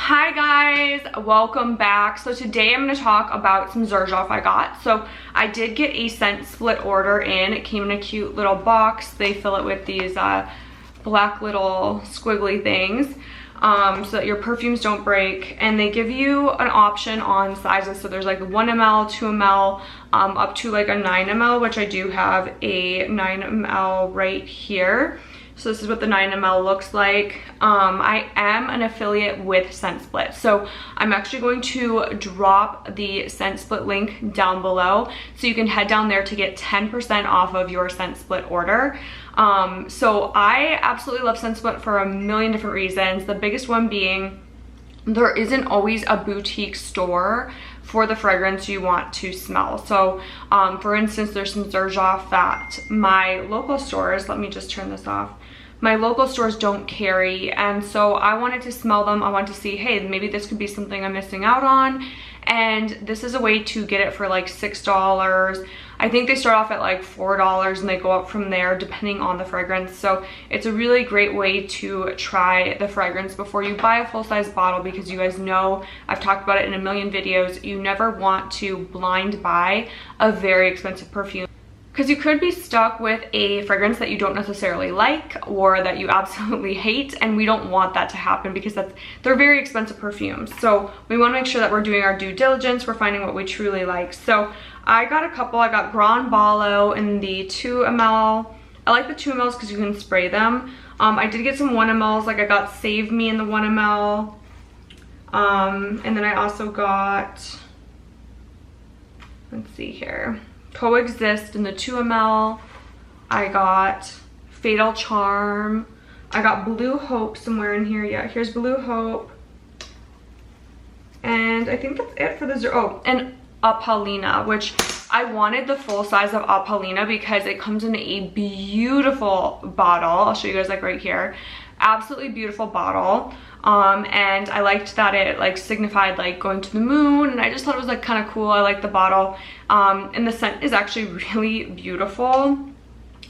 Hi guys, welcome back. So today I'm going to talk about some Xerjoff I got. So I did get a scent split order in. It came in a cute little box. They fill it with these black little squiggly things so that your perfumes don't break. And they give you an option on sizes. So there's like 1 ml, 2 ml, up to like a 9 ml, which I do have a 9 ml right here. So this is what the 9 ml looks like. I am an affiliate with Scent Split. So I'm actually going to drop the Scent Split link down below. So you can head down there to get 10% off of your Scent Split order. So I absolutely love Scent Split for a million different reasons. The biggest one being there isn't always a boutique store for the fragrance you want to smell. So for instance, there's some Xerjoff that my local stores, let me just turn this off, my local stores don't carry, and so I wanted to smell them. I wanted to see, hey, maybe this could be something I'm missing out on, and this is a way to get it for like $6. I think they start off at like $4 and they go up from there depending on the fragrance. So it's a really great way to try the fragrance before you buy a full-size bottle, because you guys know I've talked about it in a million videos. You never want to blind buy a very expensive perfume, because you could be stuck with a fragrance that you don't necessarily like or that you absolutely hate, and we don't want that to happen because they're very expensive perfumes. So we want to make sure that we're doing our due diligence, we're finding what we truly like. So I got a couple. I got Gran Ballo in the 2 ml. I like the 2 mls because you can spray them. I did get some 1 mls, like I got Save Me in the 1 ml. And then I also got, let's see here, Coexist in the 2 ml. I got Fatal Charm. I got Blue Hope somewhere in here. Yeah, here's Blue Hope. And I think that's it for the oh, and Apollonia, which I wanted the full size of Apollonia because it comes in a beautiful bottle. I'll show you guys like right here. Absolutely beautiful bottle. And I liked that it like signified like going to the moon, and I just thought it was like kind of cool. I like the bottle. And the scent is actually really beautiful,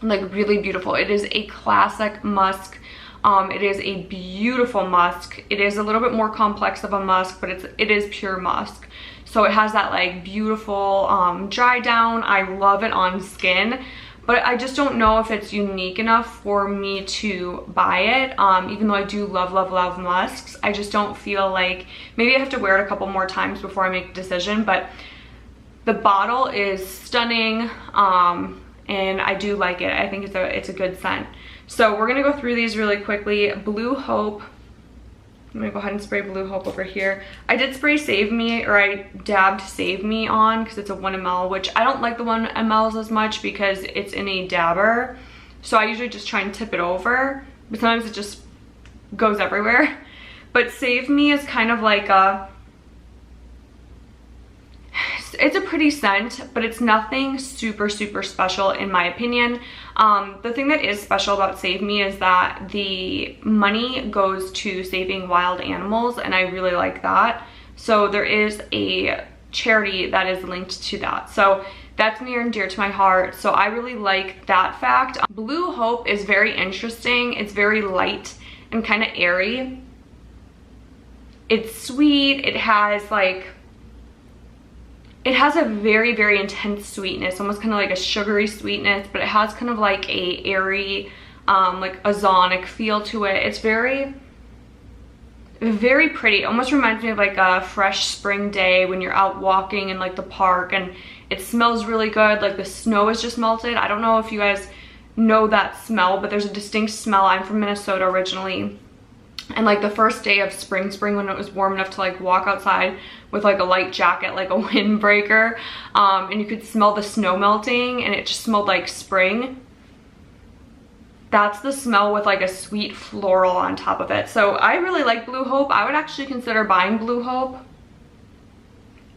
like really beautiful. It is a classic musk. It is a beautiful musk. It is a little bit more complex of a musk, but it is pure musk. So it has that like beautiful dry down. I love it on skin, but I just don't know if it's unique enough for me to buy it. Even though I do love, love, love musks, I just don't feel like, maybe I have to wear it a couple more times before I make a decision. But the bottle is stunning, and I do like it. I think it's a good scent. So we're gonna go through these really quickly. Blue Hope. I'm gonna go ahead and spray Blue Hope over here. I did spray Save Me, or I dabbed Save Me on because it's a 1 ml, which I don't like the 1 mls as much because it's in a dabber. So I usually just try and tip it over, but sometimes it just goes everywhere. But Save Me is kind of like it's a pretty scent, but it's nothing super, super special in my opinion. The thing that is special about Save Me is that the money goes to saving wild animals, and I really like that. So there is a charity that is linked to that. So that's near and dear to my heart. So I really like that fact. Blue Hope is very interesting. It's very light and kind of airy. It's sweet. It has like, it has a very, very intense sweetness, almost kind of like a sugary sweetness, but it has kind of like a airy, like ozonic feel to it. It's very, very pretty. It almost reminds me of like a fresh spring day when you're out walking in like the park, and it smells really good. Like the snow is just melted. I don't know if you guys know that smell, but there's a distinct smell. I'm from Minnesota originally. And like the first day of spring when it was warm enough to like walk outside with like a light jacket, like a windbreaker, and you could smell the snow melting, and it just smelled like spring. That's the smell with like a sweet floral on top of it. So I really like Blue Hope. I would actually consider buying Blue Hope.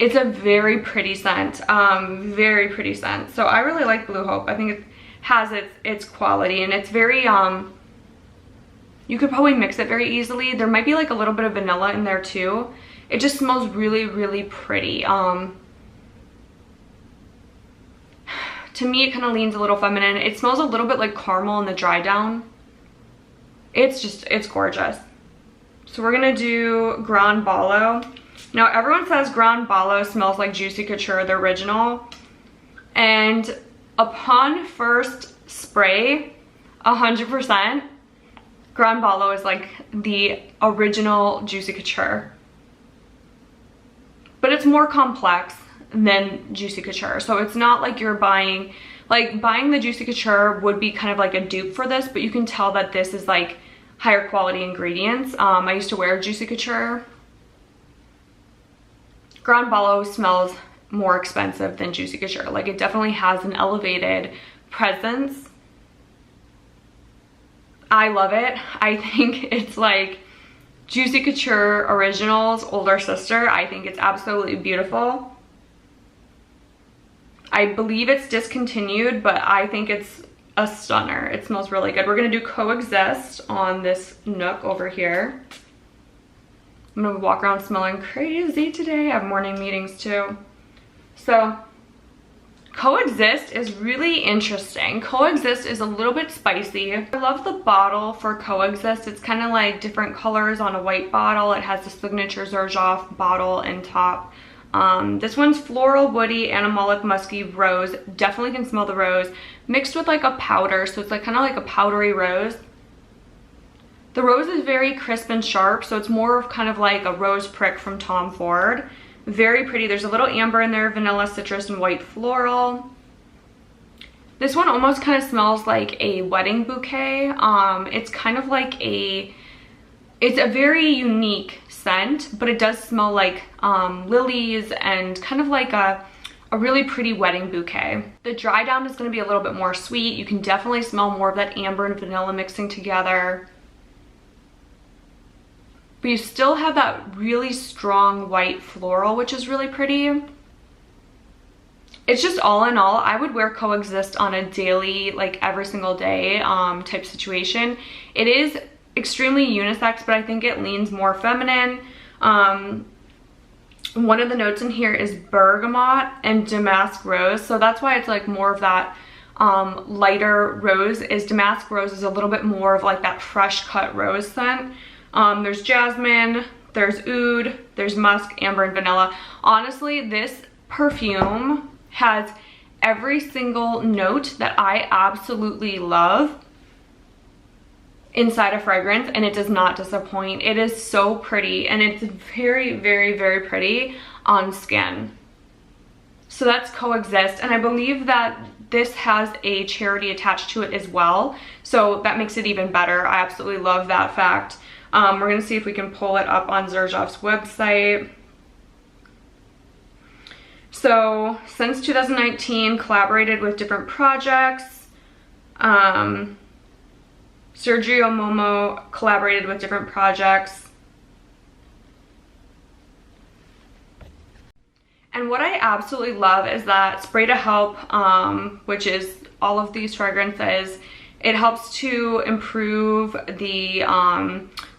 It's a very pretty scent, very pretty scent. So I really like Blue Hope. I think it has its quality, and it's very, you could probably mix it very easily. There might be like a little bit of vanilla in there too. It just smells really, really pretty. To me, it kind of leans a little feminine. It smells a little bit like caramel in the dry down. It's gorgeous. So we're gonna do Gran Ballo. Now everyone says Gran Ballo smells like Juicy Couture, the original. And upon first spray, 100%, Gran Ballo is like the original Juicy Couture. But it's more complex than Juicy Couture. So it's not like you're buying the Juicy Couture would be kind of like a dupe for this, but you can tell that this is like higher quality ingredients. I used to wear Juicy Couture. Gran Ballo smells more expensive than Juicy Couture. Like, it definitely has an elevated presence. I love it. I think it's like Juicy Couture Original's older sister. I think it's absolutely beautiful. I believe it's discontinued, but I think it's a stunner. It smells really good. We're gonna do Coexist on this nook over here. I'm gonna walk around smelling crazy today. I have morning meetings too. So Coexist is really interesting. Coexist is a little bit spicy. I love the bottle for Coexist. It's kind of like different colors on a white bottle. It has the signature Xerjoff bottle and top. This one's floral, woody, animalic, musky, rose. Definitely can smell the rose mixed with like a powder. So it's like kind of like a powdery rose. The rose is very crisp and sharp, so it's more of kind of like a rose prick from Tom Ford. Very pretty. There's a little amber in there, vanilla, citrus, and white floral. This one almost kind of smells like a wedding bouquet. It's kind of like it's a very unique scent, but it does smell like lilies and kind of like a really pretty wedding bouquet. The dry down is going to be a little bit more sweet. You can definitely smell more of that amber and vanilla mixing together. But you still have that really strong white floral, which is really pretty. It's just all in all, I would wear Coexist on a daily, like every single day type situation. It is extremely unisex, but I think it leans more feminine. One of the notes in here is bergamot and damask rose, so that's why it's like more of that lighter rose. Damask rose is a little bit more of like that fresh cut rose scent. There's jasmine, there's oud, there's musk, amber, and vanilla. Honestly, this perfume has every single note that I absolutely love inside a fragrance, and it does not disappoint. It is so pretty, and it's very, very, very pretty on skin. So that's Coexist, and I believe that this has a charity attached to it as well, so that makes it even better. I absolutely love that fact. We're gonna see if we can pull it up on Xerjoff's website. So since 2019, collaborated with different projects. Sergio Momo collaborated with different projects. And what I absolutely love is that Spray to Help, which is all of these fragrances, it helps to improve the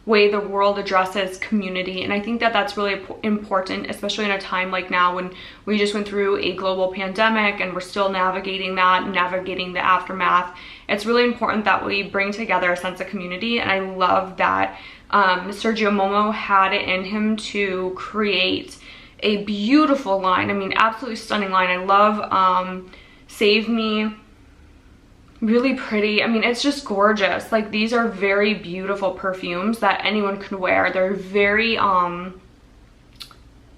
way the world addresses community, and I think that that's really important, especially in a time like now when we just went through a global pandemic and we're still navigating that, navigating the aftermath. It's really important that we bring together a sense of community, and I love that Sergio Momo had it in him to create a beautiful line. I mean, absolutely stunning line. I love Save Me. Really pretty. I mean, it's just gorgeous. Like, these are very beautiful perfumes that anyone can wear. They're very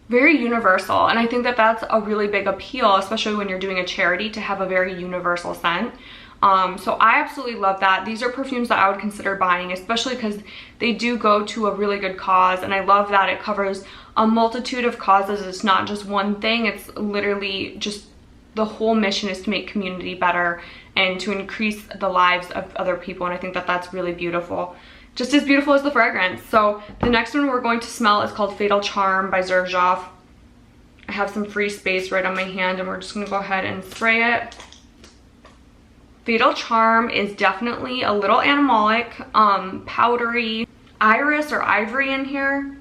very universal, and I think that that's a really big appeal, especially when you're doing a charity, to have a very universal scent. So I absolutely love that. These are perfumes that I would consider buying, especially because they do go to a really good cause, and I love that it covers a multitude of causes. It's not just one thing. It's literally just the whole mission is to make community better and to increase the lives of other people, and I think that that's really beautiful. Just as beautiful as the fragrance. So the next one we're going to smell is called Fatal Charm by Xerjoff. I have some free space right on my hand, and we're just gonna go ahead and spray it. Fatal Charm is definitely a little animalic, powdery, iris or ivory in here.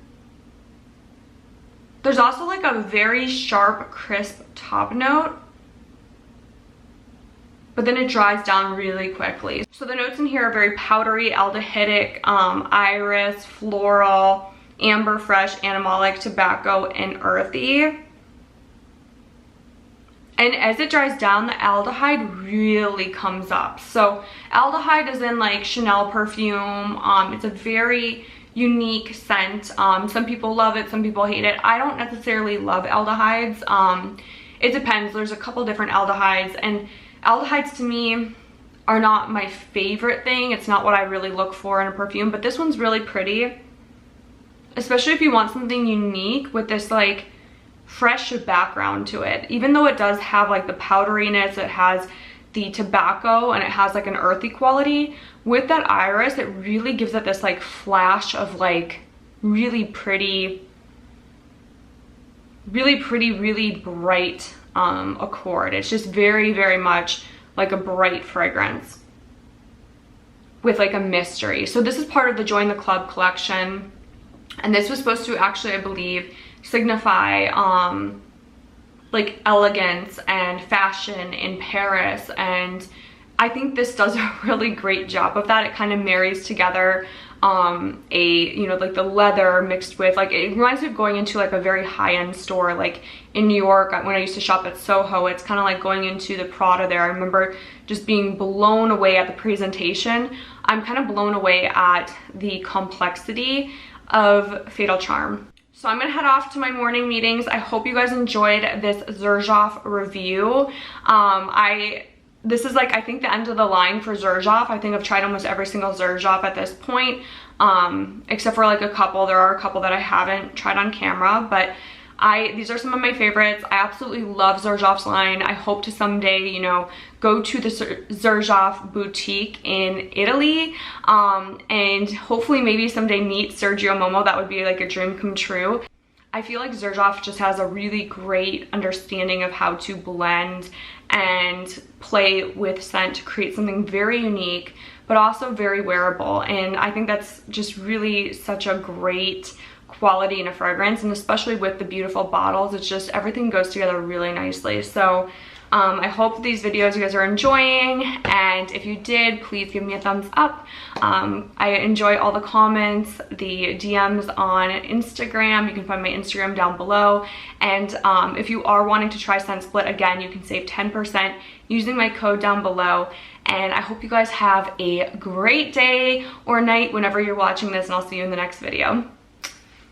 There's also like a very sharp, crisp top note. but then it dries down really quickly. So the notes in here are very powdery, aldehydic, iris, floral, amber, fresh, animalic, tobacco, and earthy. And as it dries down, the aldehyde really comes up. So aldehyde is in like Chanel perfume. It's a very unique scent. Some people love it, some people hate it. I don't necessarily love aldehydes. It depends. There's a couple different aldehydes, and aldehydes to me are not my favorite thing. It's not what I really look for in a perfume, but this one's really pretty, especially if you want something unique with this like fresh background to it. Even though it does have like the powderiness, it has the tobacco, and it has like an earthy quality. With that iris, it really gives it this like flash of like really pretty, really bright accord. It's just very, very much like a bright fragrance with like a mystery. So this is part of the Join the Club collection, and this was supposed to actually, I believe, signify like elegance and fashion in Paris, and I think this does a really great job of that. It kind of marries together you know, like the leather mixed with, like, it reminds me of going into like a very high-end store like in New York when I used to shop at Soho. It's kind of like going into the Prada there. I remember just being blown away at the presentation. I'm kind of blown away at the complexity of Fatal Charm. So I'm gonna head off to my morning meetings. I hope you guys enjoyed this Xerjoff review. This is like, I think, the end of the line for Xerjoff. I think I've tried almost every single Xerjoff at this point, except for like a couple. There are a couple that I haven't tried on camera, but these are some of my favorites. I absolutely love Xerjoff's line. I hope to someday, you know, go to the Xerjoff boutique in Italy, and hopefully maybe someday meet Sergio Momo. That would be like a dream come true. I feel like Xerjoff just has a really great understanding of how to blend and play with scent to create something very unique, but also very wearable. And I think that's just really such a great quality in a fragrance, and especially with the beautiful bottles, it's just, everything goes together really nicely. So I hope these videos you guys are enjoying, and if you did, please give me a thumbs up. I enjoy all the comments, the DMs on Instagram. You can find my Instagram down below, and if you are wanting to try Scent Split, again, you can save 10% using my code down below. And I hope you guys have a great day or night whenever you're watching this, and I'll see you in the next video.